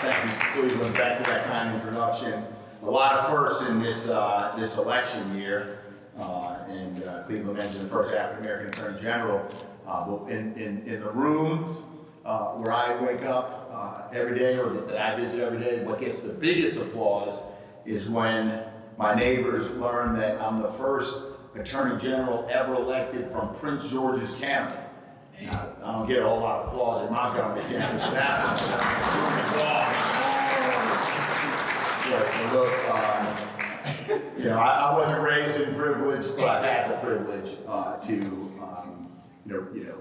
Thank you, Cleveland. Thank you for that kind introduction. A lot of firsts in this election year, and Cleveland mentioned the first African-American Attorney General. But in the rooms where I wake up every day, or that I visit every day, what gets the biggest applause is when my neighbors learn that I'm the first Attorney General ever elected from Prince George's County. Now, I don't get a whole lot of applause in Montgomery County for that. So look, I wasn't raised in privilege, but I've had the privilege to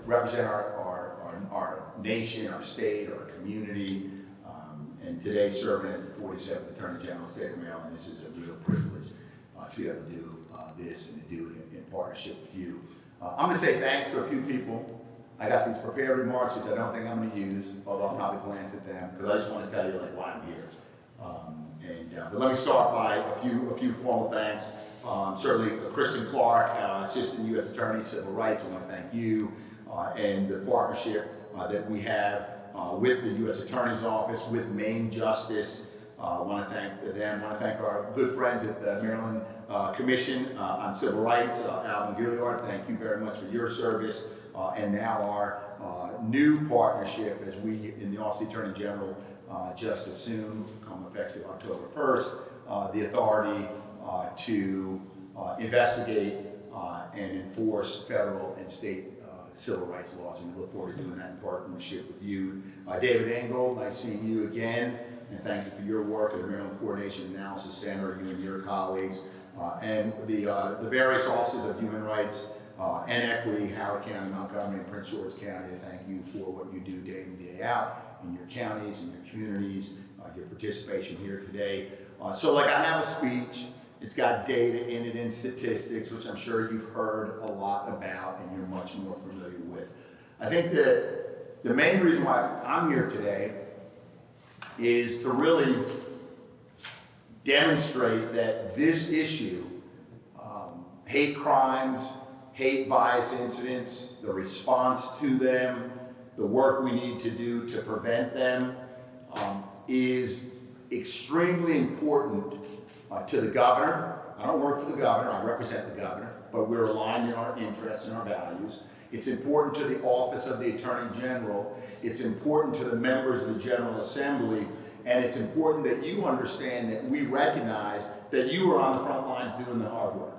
represent our nation, our state, our community, and today serving as the 47th Attorney General of the state of Maryland. This is a real privilege to be able to do this and to do it in partnership with you. I'm going to say thanks to a few people. I got these prepared remarks, which I don't think I'm going to use, although I'll probably glance at them, because I just want to tell you why I'm here. But let me start by a few formal thanks. Certainly, Kristen Clark, Assistant U.S. Attorney, Civil Rights. I want to thank you and the partnership that we have with the U.S. Attorney's Office, with Maine Justice. I want to thank them. I want to thank our good friends at the Maryland Commission on Civil Rights, Alvin Gilliard. Thank you very much for your service. And now our new partnership as we, in the Office of the Attorney General, just assumed, become effective October 1st, the authority to investigate and enforce federal and state civil rights laws, and we look forward to doing that in partnership with you. David Engel, nice seeing you again, and thank you for your work at the Maryland Coordination Analysis Center, you and your colleagues, and the various offices of human rights and equity, Howard County, Montgomery, and Prince George's County. Thank you for what you do day in, day out in your counties, in your communities, your participation here today. So like I have a speech, it's got data in it and statistics, which I'm sure you've heard a lot about and you're much more familiar with. I think that the main reason why I'm here today is to really demonstrate that this issue, hate crimes, hate bias incidents, the response to them, the work we need to do to prevent them, is extremely important to the governor. I don't work for the governor, I represent the governor, but we're aligned in our interests and our values. It's important to the Office of the Attorney General. It's important to the members of the General Assembly. And it's important that you understand that we recognize that you are on the front lines doing the hard work.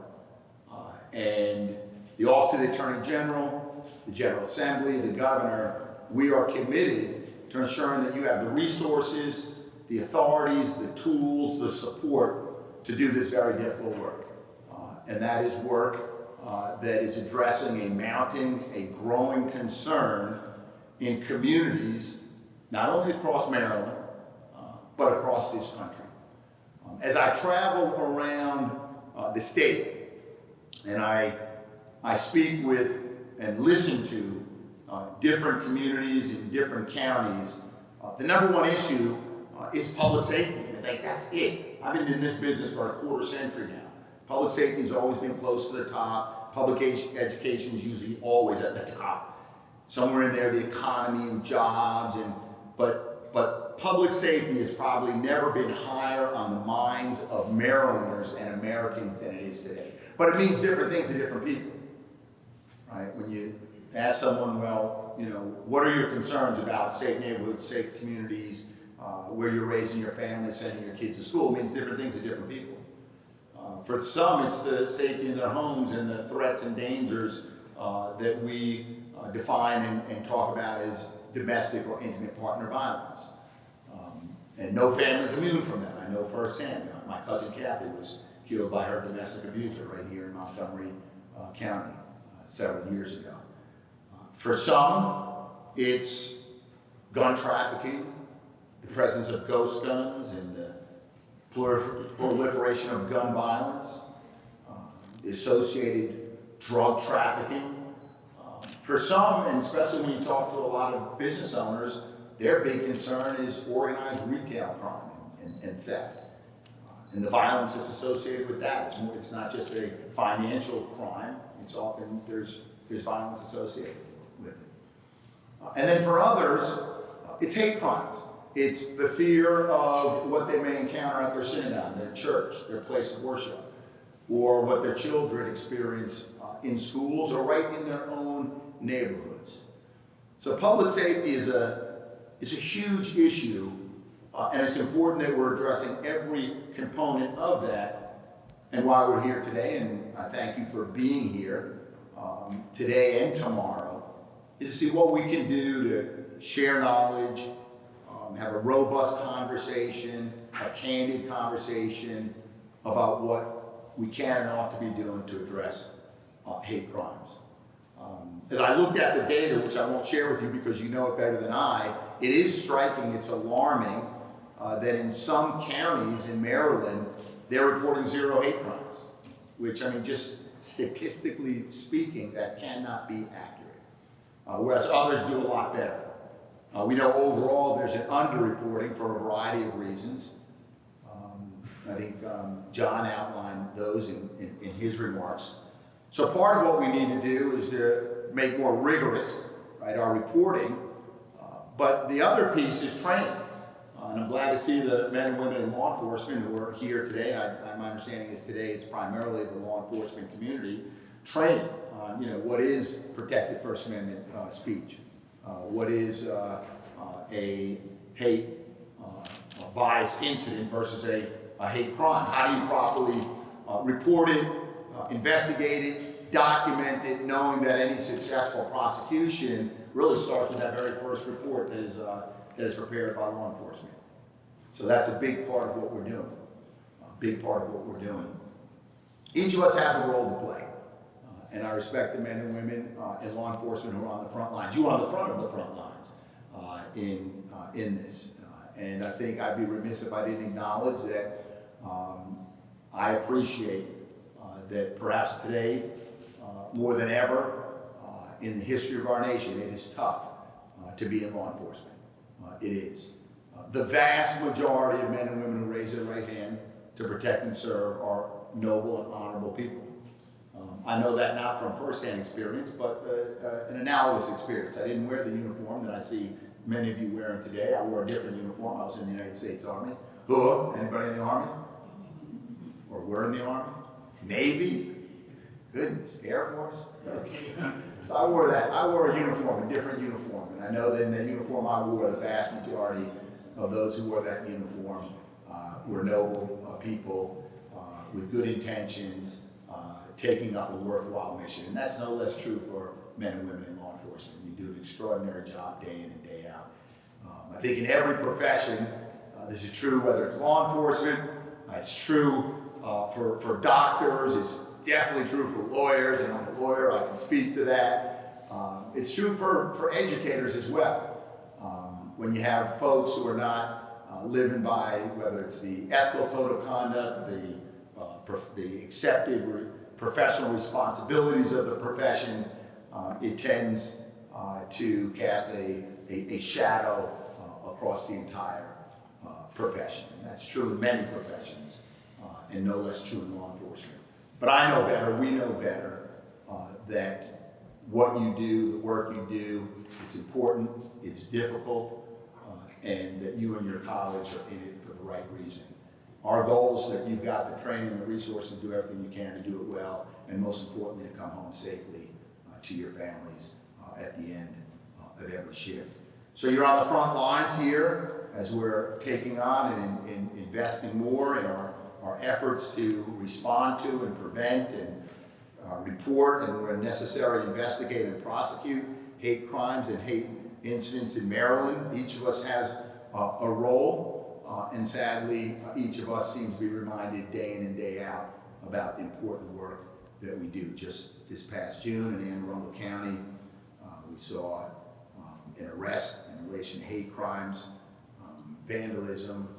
And the Office of the Attorney General, the General Assembly, the governor, we are committed to ensuring that you have the resources, the authorities, the tools, the support to do this very difficult work. And that is work that is addressing a growing concern in communities, not only across Maryland, but across this country. As I travel around the state, and I speak with and listen to different communities in different counties, the number one issue is public safety. And I think that's it. I've been in this business for a quarter century now. Public safety has always been close to the top. Public education is usually always at the top. Somewhere in there, the economy and jobs, but public safety has probably never been higher on the minds of Marylanders and Americans than it is today. But it means different things to different people, right? When you ask someone, well, what are your concerns about safe neighborhoods, safe communities, where you're raising your family, sending your kids to school, it means different things to different people. For some, it's the safety in their homes and the threats and dangers that we define and talk about as domestic or intimate partner violence. And no family is immune from that. I know firsthand. My cousin Kathy was killed by her domestic abuser right here in Montgomery County several years ago. For some, it's gun trafficking, the presence of ghost guns and the proliferation of gun violence, the associated drug trafficking. For some, and especially when you talk to a lot of business owners, their big concern is organized retail crime and theft. And the violence that's associated with that. It's not just a financial crime, it's often there's violence associated with it. And then for others, it's hate crimes. It's the fear of what they may encounter at their synagogue, their church, their place of worship, or what their children experience in schools or right in their own neighborhoods. So public safety is a huge issue, and it's important that we're addressing every component of that. And why we're here today, and I thank you for being here today and tomorrow, is to see what we can do to share knowledge, have a robust conversation, a candid conversation about what we can and ought to be doing to address hate crimes. As I looked at the data, which I won't share with you because you know it better than I, it is striking, it's alarming that in some counties in Maryland, they're reporting 0 hate crimes, which, I mean, just statistically speaking, that cannot be accurate, whereas others do a lot better. We know overall there's an underreporting for a variety of reasons. I think John outlined those in his remarks. So part of what we need to do is to make more rigorous, right, our reporting, but the other piece is training. And I'm glad to see the men and women in law enforcement who are here today. My understanding is today it's primarily the law enforcement community training on, what is protected First Amendment speech. What is a hate bias incident versus a hate crime? How do you properly report it, investigate it, document it, knowing that any successful prosecution really starts with that very first report that is prepared by law enforcement. So that's a big part of what we're doing. A big part of what we're doing. Each of us has a role to play. And I respect the men and women in law enforcement who are on the front lines. You are on the front of the front lines in this. And I think I'd be remiss if I didn't acknowledge that I appreciate that perhaps today, more than ever, in the history of our nation, it is tough to be in law enforcement. It is. The vast majority of men and women who raise their right hand to protect and serve are noble and honorable people. I know that not from firsthand experience, but an analogous experience. I didn't wear the uniform that I see many of you wearing today. I wore a different uniform. I was in the United States Army. Who? Anybody in the Army? Or were in the Army? Navy? Goodness, Air Force? Okay. So I wore that. I wore a uniform, a different uniform. And I know that in the uniform I wore, the vast majority of those who wore that uniform were noble people with good intentions, taking up a worthwhile mission. And that's no less true for men and women in law enforcement. You do an extraordinary job day in and day out. I think in every profession, this is true whether it's law enforcement, it's true for doctors, it's definitely true for lawyers, and I'm a lawyer, I can speak to that. It's true for educators as well. When you have folks who are not living by, whether it's the ethical code of conduct, the accepted professional responsibilities of the profession, it tends to cast a shadow across the entire profession. And that's true in many professions, and no less true in law enforcement. But I know better, we know better, that what you do, the work you do, it's important, it's difficult, and that you and your colleagues are in it for the right reason. Our goal is that you've got the training and the resources to do everything you can to do it well, and most importantly, to come home safely to your families at the end of every shift. So you're on the front lines here as we're taking on and investing more in our efforts to respond to and prevent and report and where necessary investigate and prosecute hate crimes and hate incidents in Maryland. Each of us has a role. And sadly, each of us seems to be reminded day in and day out about the important work that we do. Just this past June in Anne Arundel County, we saw an arrest in relation to hate crimes, vandalism,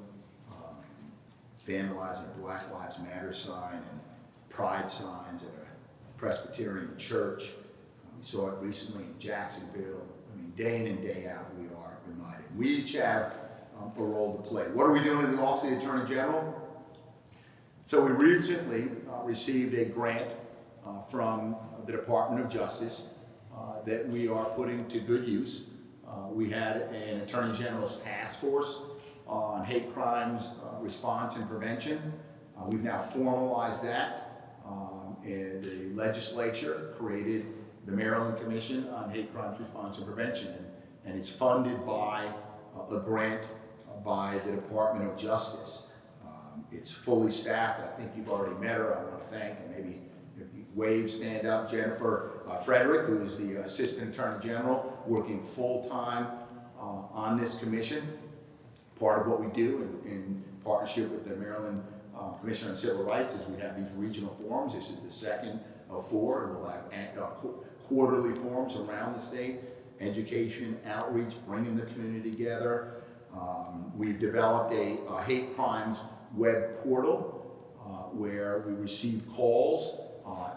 vandalizing a Black Lives Matter sign and pride signs at a Presbyterian church. We saw it recently in Jacksonville. I mean, day in and day out, we are reminded. We each have a role to play. What are we doing in the Office of the Attorney General? So we recently received a grant from the Department of Justice that we are putting to good use We had an Attorney General's task force on hate crimes response and prevention. We've now formalized that. And the legislature created the Maryland Commission on Hate Crimes Response and Prevention, and it's funded by a grant by the Department of Justice. It's fully staffed. I think you've already met her. I want to thank, and maybe if you wave, stand up, Jennifer Frederick, who is the Assistant Attorney General, working full-time on this commission. Part of what we do in partnership with the Maryland Commission on Civil Rights is we have these regional forums. This is the second of 4, and we'll have quarterly forums around the state, education, outreach, bringing the community together. We've developed a hate crimes web portal where we receive calls,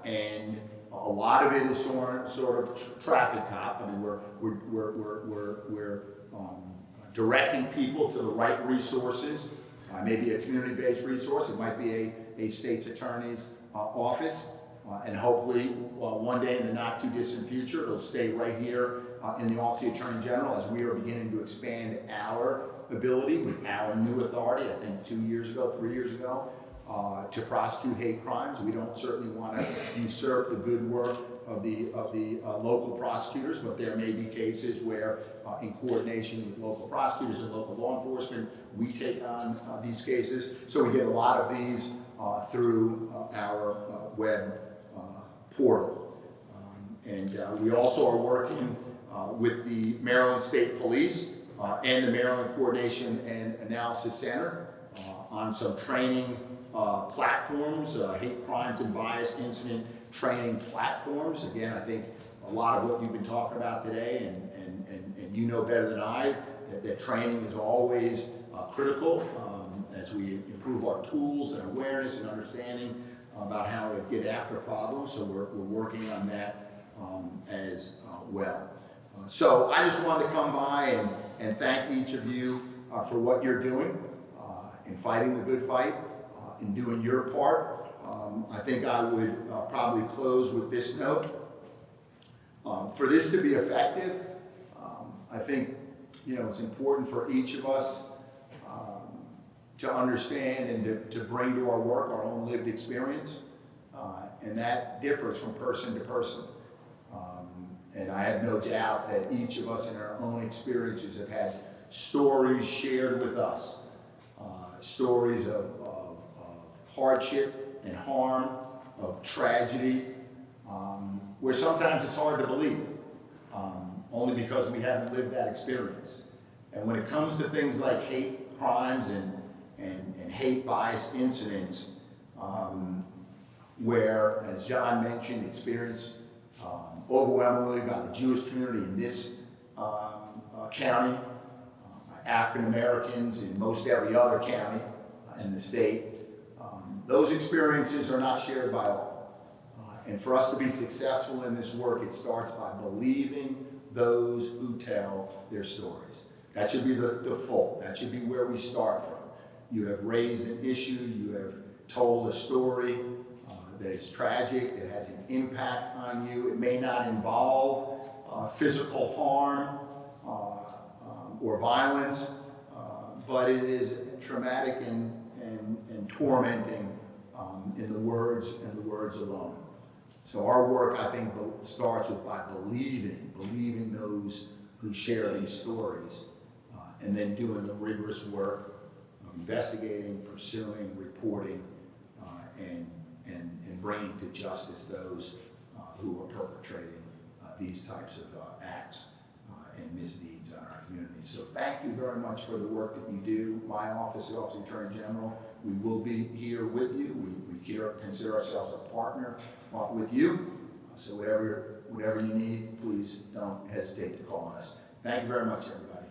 and a lot of it is sort of traffic cop. I mean, we're directing people to the right resources. Maybe a community-based resource. It might be a state's attorney's office, and hopefully one day in the not-too-distant future, it'll stay right here in the Office of the Attorney General as we are beginning to expand our ability with our new authority, I think 2 years ago, 3 years ago, to prosecute hate crimes. We don't certainly want to usurp the good work of the local prosecutors, but there may be cases where, in coordination with local prosecutors and local law enforcement, we take on these cases. So we get a lot of these through our web portal. And we also are working with the Maryland State Police and the Maryland Coordination and Analysis Center on some training platforms, hate crimes and bias incident training platforms. Again, I think a lot of what you've been talking about today, and you know better than I, that training is always critical as we improve our tools and awareness and understanding about how to get after problems. So we're working on that as well. So I just wanted to come by and thank each of you for what you're doing in fighting the good fight, in doing your part. I think I would probably close with this note. For this to be effective, I think it's important for each of us to understand and to bring to our work our own lived experience, and that differs from person to person. And I have no doubt that each of us in our own experiences have had stories shared with us, stories of hardship and harm, of tragedy, where sometimes it's hard to believe, only because we haven't lived that experience. And when it comes to things like hate crimes and hate bias incidents, where, as John mentioned, experienced overwhelmingly by the Jewish community in this county, African Americans in most every other county in the state, those experiences are not shared by all. And for us to be successful in this work, it starts by believing those who tell their stories. That should be the default. That should be where we start from. You have raised an issue, you have told a story that is tragic, that has an impact on you. It may not involve physical harm or violence, but it is traumatic and tormenting in the words alone. So our work, I think, starts by believing those who share these stories, and then doing the rigorous work of investigating, pursuing, reporting, and bringing to justice those who are perpetrating these types of acts and misdeeds in our community. So thank you very much for the work that you do. My office, the Office of the Attorney General, we will be here with you. We consider ourselves a partner with you. So whatever you need, please don't hesitate to call us. Thank you very much, everybody.